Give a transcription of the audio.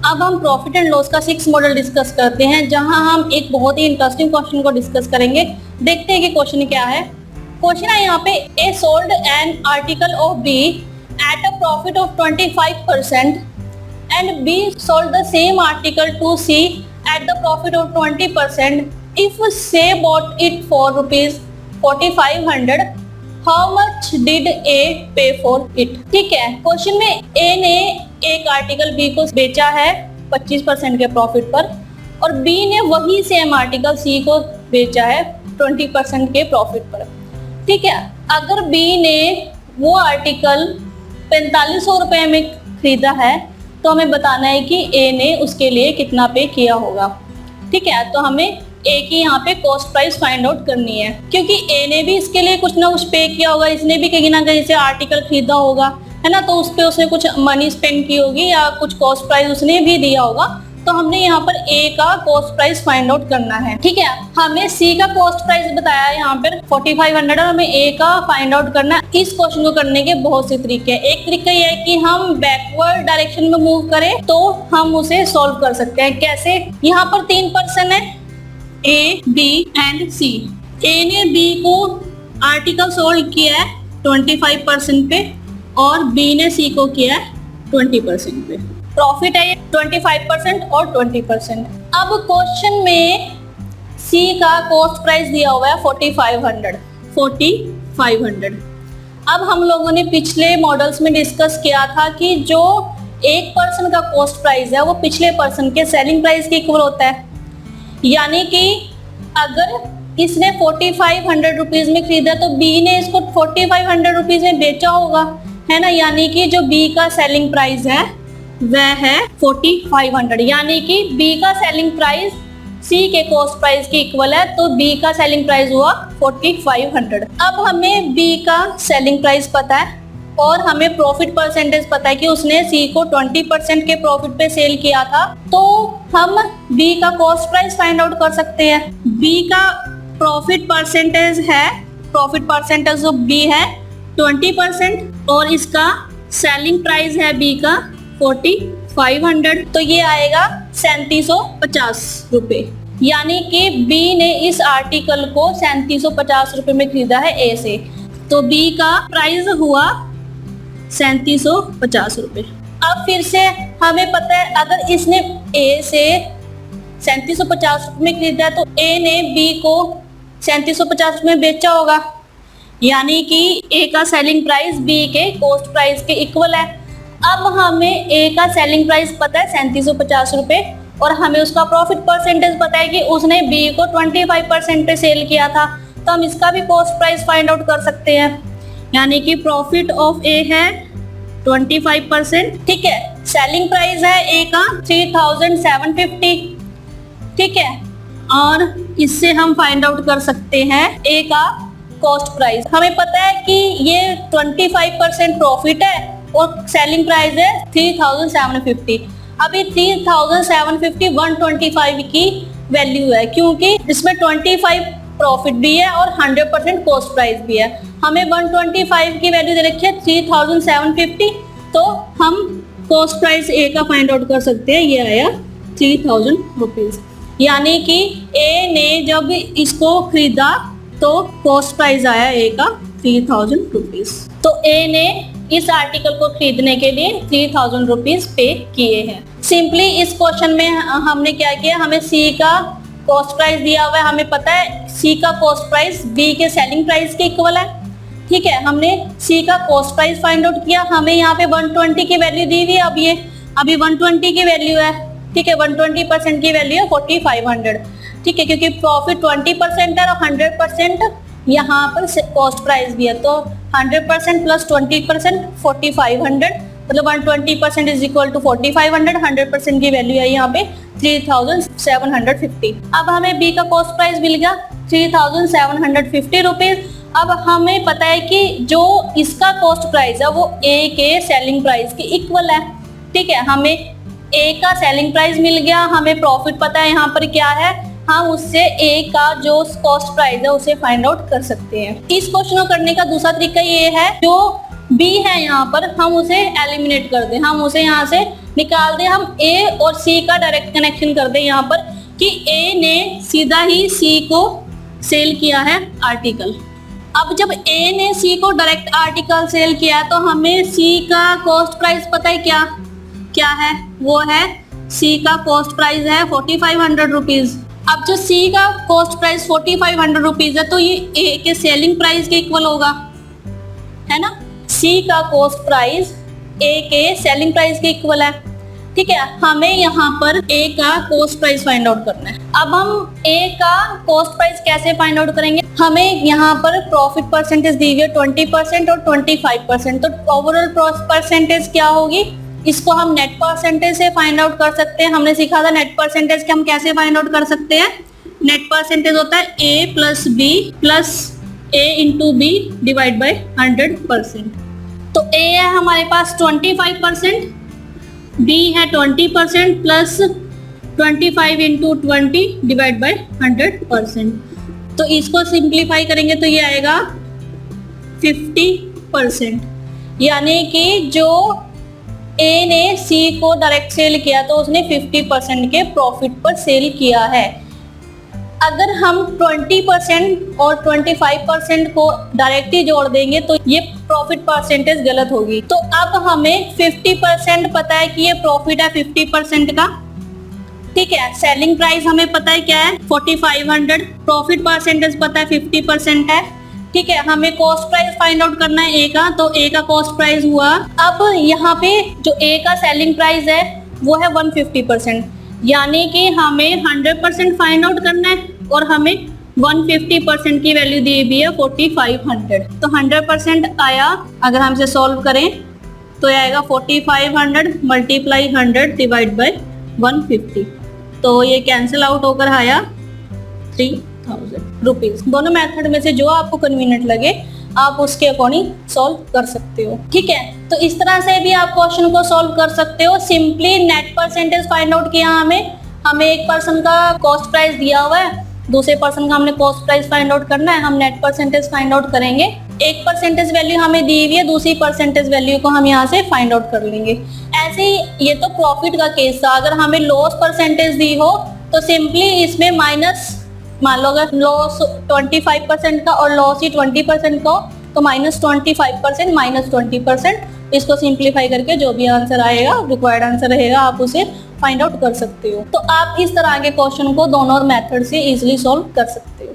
अब हम profit and loss का 6 मॉडल डिस्कस करते हैं, जहां हम एक बहुत ही इंटरेस्टिंग क्वेश्चन को डिस्कस करेंगे। देखते हैं कि क्वेश्चन क्या है। क्वेश्चन है यहाँ पे, A sold an article of B at a profit of 25% and B sold the same article to C at the profit of 20%। If C bought it for rupees 4500, how much did A pay for it. ठीक है, question में ए ने एक article B को बेचा है 25% के profit पर और बी ने वही सेम आर्टिकल सी को बेचा है 20% के प्रॉफिट पर। ठीक है, अगर बी ने वो आर्टिकल 4500 रुपए में खरीदा है तो हमें बताना है कि ए ने उसके लिए कितना पे किया होगा। ठीक है, तो हमें ए की यहाँ पे कॉस्ट प्राइस फाइंड आउट करनी है, क्योंकि ए ने भी इसके लिए कुछ ना कुछ पे किया होगा, इसने भी कहीं ना कहीं से आर्टिकल खरीदा होगा, है ना, तो उस पे उसने कुछ मनी स्पेंड की होगी या कुछ कॉस्ट प्राइस उसने भी दिया होगा। तो हमने यहाँ पर ए का कॉस्ट प्राइस फाइंड आउट करना है। ठीक है, हमें सी का कॉस्ट प्राइस बताया है यहाँ पर 4500 और हमें ए का फाइंड आउट करना है। इस क्वेश्चन को करने के बहुत से तरीके हैं। एक तरीका यह है कि हम बैकवर्ड डायरेक्शन में मूव करें तो हम उसे सॉल्व कर सकते हैं। कैसे? यहाँ पर 3 पर्सन है, ए, बी एंड सी। ए ने बी को आर्टिकल सोल्ड किया है 25% पे और बी ने सी को किया है 20% पे। प्रॉफिट है 25% और 20%। अब क्वेश्चन में सी का कॉस्ट प्राइस दिया हुआ है 4500। अब हम लोगों ने पिछले मॉडल्स में डिस्कस किया था कि जो एक पर्सन का कॉस्ट प्राइस है वो पिछले पर्सन के सेलिंग प्राइस के इक्वल होता है। यानी कि अगर इसने 4500 रुपीज में खरीदा तो बी ने इसको 4500 रुपीज में बेचा होगा, है ना। यानी कि जो बी का सेलिंग प्राइस है वह है 4500, यानी कि बी का सेलिंग प्राइस सी के कॉस्ट प्राइस के इक्वल है, तो बी का सेलिंग प्राइस हुआ 4500। अब हमें बी का सेलिंग प्राइस पता है और हमें प्रॉफिट परसेंटेज पता है कि उसने सी को 20% के प्रॉफिट पे सेल किया था, तो हम बी का कॉस्ट प्राइस फाइंड आउट कर सकते हैं। बी का प्रॉफिट परसेंटेज ऑफ बी है 20% और इसका सेलिंग प्राइस है बी का 4500, तो ये आएगा 3750 रुपए। यानी कि बी ने इस आर्टिकल को 3750 रुपए में खरीदा है ए से, तो बी का प्राइस हुआ 3750 रुपए। अब फिर से हमें पता है अगर इसने ए से 3750 रुपए में खरीदा है तो ए ने बी को 3750 रुपए में बेचा होगा, यानी कि ए का सेलिंग प्राइस बी के कॉस्ट प्राइस के इक्वल है। अब हमें ए का सेलिंग प्राइस पता है 3750 रुपए और हमें उसका प्रॉफिट परसेंटेज पता है कि उसने बी को 25% पे सेल किया था, तो हम इसका भी कॉस्ट प्राइस फाइंड आउट कर सकते हैं। यानी कि प्रॉफिट ऑफ ए है 25%। ठीक है, सेलिंग प्राइस है ए का 3750। ठीक है, और इससे हम फाइंड आउट कर सकते हैं ए का कॉस्ट प्राइस। हमें पता है कि ये 25% प्रॉफिट है और सेलिंग प्राइस है 3750। अभी 3750 125 की वैल्यू है, क्योंकि इसमें 25 प्रॉफिट भी है और 100% कॉस्ट प्राइस भी है। हमें 125 की वैल्यू दे रखी है 3750, तो हम कॉस्ट प्राइस ए का फाइंड आउट कर सकते हैं। ये आया 3000 रुपीज। यानी कि ए ने जब इसको खरीदा तो कॉस्ट प्राइस आया ए का 3000 रुपीज। तो ए ने इस आर्टिकल को खरीदने के लिए 3000 रुपीज पे किए हैं। सिंपली इस क्वेश्चन में हमने क्या किया, हमें सी का कॉस्ट प्राइस दिया हुआ है, हमें पता है सी का कॉस्ट प्राइस बी के सेलिंग प्राइस के इक्वल है। ठीक है, हमने सी का कॉस्ट प्राइस फाइंड आउट किया। हमें यहाँ पे 120 की वैल्यू दी हुई है, अब ये अभी 120 की वैल्यू है। ठीक है, 120% की वैल्यू है 4500। ठीक है, क्योंकि प्रॉफिट 20% है और 100% यहाँ पर कॉस्ट प्राइस भी है, तो 100% प्लस 20% 4500, मतलब 120% इज इक्वल टू 4500। 100% की वैल्यू है यहाँ पे 3750। अब हमें बी का कॉस्ट प्राइस मिल गया 3750 रुपीज। अब हमें पता है कि जो इसका कॉस्ट प्राइस है वो ए के सेलिंग प्राइस के इक्वल है। ठीक है, हमें ए का सेलिंग प्राइस मिल गया, हमें प्रॉफिट पता है यहाँ पर क्या है, हम उससे ए का जो कॉस्ट प्राइस है उसे फाइंड आउट कर सकते हैं। इस क्वेश्चन को करने का दूसरा तरीका ये है, जो बी है यहाँ पर, हम उसे एलिमिनेट कर दें, हम उसे यहाँ से निकाल दें, हम ए और सी का डायरेक्ट कनेक्शन कर दें यहाँ पर कि ए ने सीधा ही सी को सेल किया है आर्टिकल। अब जब ए ने सी को डायरेक्ट आर्टिकल सेल किया है तो हमें सी का कॉस्ट प्राइस पता है क्या क्या है, वो है सी का कॉस्ट प्राइस है 4500 रुपीज। अब जो सी का कॉस्ट प्राइस 4500 रुपीज है तो ये ए के सेलिंग प्राइस के इक्वल होगा, है ना। सी का कॉस्ट प्राइस ए के सेलिंग प्राइस के इक्वल है, ठीक है। हमें यहाँ पर ए का कॉस्ट प्राइस फाइंड आउट करना है। अब हम ए का कॉस्ट प्राइस कैसे फाइंड आउट करेंगे, हमें यहाँ पर प्रॉफिट परसेंटेज दी हुई है 20% और 25%, तो ओवरऑल परसेंटेज क्या होगी, इसको हम नेट परसेंटेज से फाइंड आउट कर सकते हैं। हमने सीखा था नेट परसेंटेज के हम कैसे फाइंड आउट कर सकते हैं। नेट परसेंटेज होता है A plus B plus A into B divide by 100%। तो ए है हमारे पास 25%, बी है 20% प्लस 25 इंटू 20 डिवाइड बाई 100%। तो इसको सिंप्लीफाई करेंगे तो ये आएगा 50%, यानी कि जो ए ने सी को डायरेक्ट सेल किया तो उसने 50% के प्रॉफिट पर सेल किया है। अगर हम 20% और 25% को डायरेक्टली जोड़ देंगे तो ये प्रॉफिट परसेंटेज गलत होगी। तो अब हमें 50% पता है कि ये प्रॉफिट है 50% का, ठीक है। सेलिंग प्राइस हमें पता है क्या है 4500, प्रॉफिट परसेंटेज पता है 50% है, ठीक है। हमें कॉस्ट प्राइस फाइंड आउट करना है ए का, तो ए का कॉस्ट प्राइस हुआ, अब यहाँ पे जो ए का सेलिंग प्राइस है वो है 150%, यानी कि हमें 100% फाइंड आउट करना है और हमें 150% की वैल्यू दी हुई है 4500। तो 100% आया, अगर हम इसे सॉल्व करें तो ये आएगा 4500 मल्टीप्लाई 100 डिवाइड बाई 150, तो ये कैंसिल आउट होकर आया 3000 रुपीज। दोनों मेथड में से जो आपको कन्वीनियंट लगे आप उसके अकॉर्डिंग सॉल्व कर सकते हो, ठीक है। तो इस तरह से भी आप क्वेश्चन को सॉल्व कर सकते हो। Simply net percentage find out किया, हमें एक पर्सन का कॉस्ट प्राइस दिया हुआ है, दूसरे पर्सन का हमने कॉस्ट प्राइस फाइंड आउट करना है, हम नेट परसेंटेज फाइंड आउट करेंगे। एक परसेंटेज वैल्यू हमें दी हुई है, दूसरी परसेंटेज वैल्यू को हम यहाँ से फाइंड आउट कर लेंगे। ऐसे ही ये तो प्रॉफिट का केस था। अगर हमें लॉस परसेंटेज दी हो तो सिंपली इसमें माइनस, मान लो अगर लॉस 25% का और लॉस ही 20% का हो तो -25% -20%, इसको सिंप्लीफाई करके जो भी आंसर आएगा, रिक्वायर्ड आंसर रहेगा, आप उसे फाइंड आउट कर सकते हो। तो आप इस तरह के क्वेश्चन को दोनों मेथड से इजीली सॉल्व कर सकते हो।